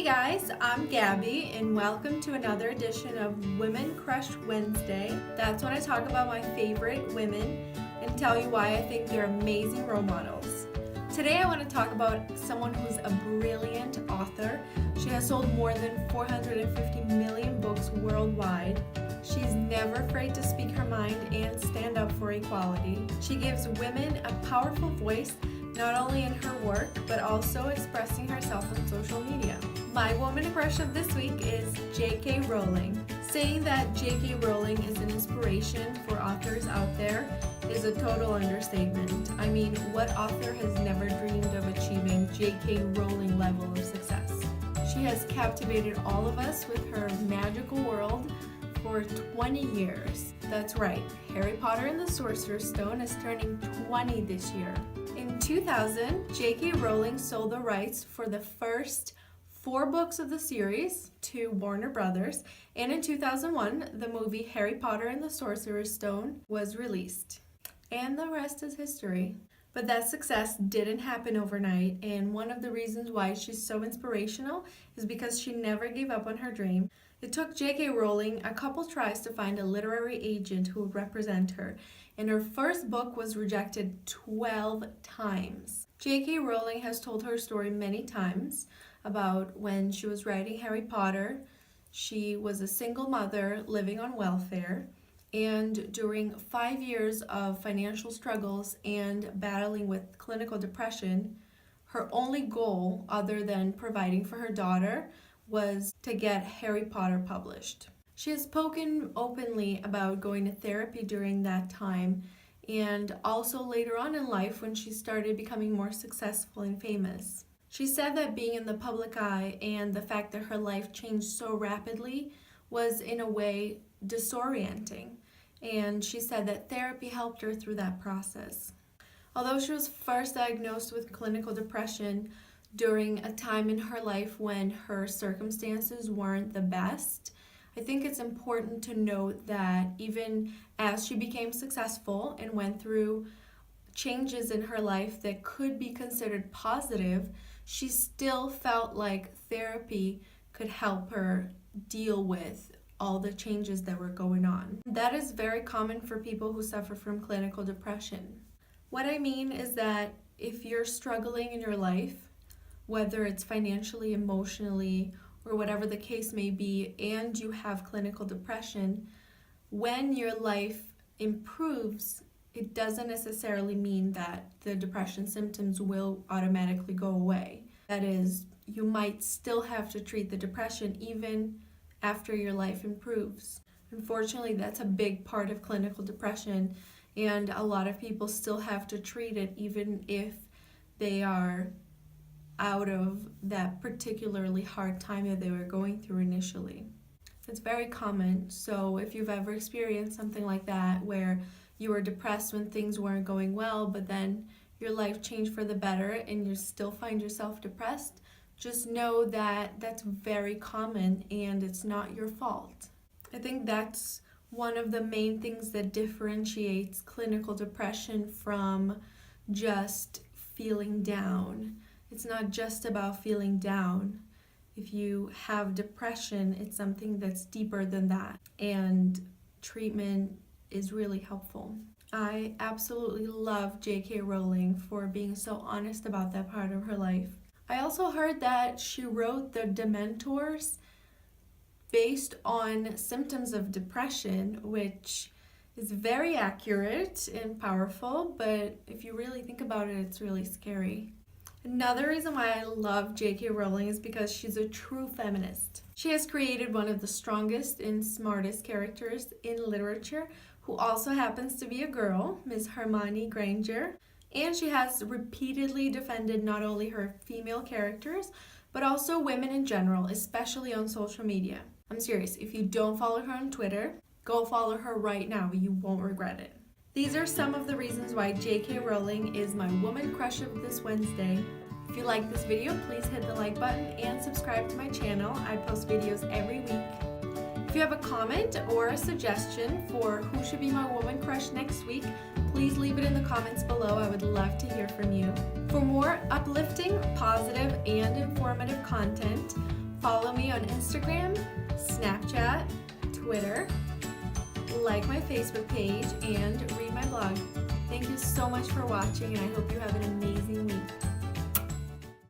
guys, I'm Gabby and welcome to another edition of Women Crush Wednesday. That's when I talk about my favorite women and tell you why I think they're amazing role models. Today I want to talk about someone who's a brilliant author. She has sold more than 450 million books worldwide. She's never afraid to speak her mind and stand up for equality. She gives women a powerful voice, not only in her work, but also expressing herself on social media. My woman crush of this week is J.K. Rowling. Saying that J.K. Rowling is an inspiration for authors out there is a total understatement. I mean, what author has never dreamed of achieving J.K. Rowling level of success? She has captivated all of us with her magical world for 20 years. That's right, Harry Potter and the Sorcerer's Stone is turning 20 this year. In 2000, J.K. Rowling sold the rights for the first 4 books of the series to Warner Brothers, and in 2001, the movie Harry Potter and the Sorcerer's Stone was released. And the rest is history. But that success didn't happen overnight, and one of the reasons why she's so inspirational is because she never gave up on her dream. It took J.K. Rowling a couple tries to find a literary agent who would represent her, and her first book was rejected 12 times. J.K. Rowling has told her story many times about when she was writing Harry Potter. She was a single mother living on welfare, and during 5 years of financial struggles and battling with clinical depression, her only goal, other than providing for her daughter, was to get Harry Potter published. She has spoken openly about going to therapy during that time, and also later on in life when she started becoming more successful and famous. She said that being in the public eye and the fact that her life changed so rapidly was in a way disorienting, and she said that therapy helped her through that process. Although she was first diagnosed with clinical depression during a time in her life when her circumstances weren't the best, I think it's important to note that even as she became successful and went through changes in her life that could be considered positive, she still felt like therapy could help her deal with all the changes that were going on. That is very common for people who suffer from clinical depression. What I mean is that if you're struggling in your life, whether it's financially, emotionally, or whatever the case may be, and you have clinical depression, when your life improves, it doesn't necessarily mean that the depression symptoms will automatically go away. That is, you might still have to treat the depression even after your life improves. Unfortunately, that's a big part of clinical depression, and a lot of people still have to treat it even if they are out of that particularly hard time that they were going through initially. It's very common, so if you've ever experienced something like that where you were depressed when things weren't going well, but then your life changed for the better and you still find yourself depressed, just know that that's very common and it's not your fault. I think that's one of the main things that differentiates clinical depression from just feeling down. It's not just about feeling down. If you have depression, it's something that's deeper than that, and treatment is really helpful. I absolutely love J.K. Rowling for being so honest about that part of her life. I also heard that she wrote The Dementors based on symptoms of depression, which is very accurate and powerful, but if you really think about it, it's really scary. Another reason why I love J.K. Rowling is because she's a true feminist. She has created one of the strongest and smartest characters in literature, who also happens to be a girl, Miss Hermione Granger. And she has repeatedly defended not only her female characters, but also women in general, especially on social media. I'm serious, if you don't follow her on Twitter, go follow her right now. You won't regret it. These are some of the reasons why J.K. Rowling is my woman crush of this Wednesday. If you like this video, please hit the like button and subscribe to my channel. I post videos every week. If you have a comment or a suggestion for who should be my woman crush next week, please leave it in the comments below. I would love to hear from you. For more uplifting, positive, and informative content, Follow me on Instagram, Snapchat, Twitter, like my Facebook page, and read my blog. Thank you so much for watching, and I hope you have an amazing week.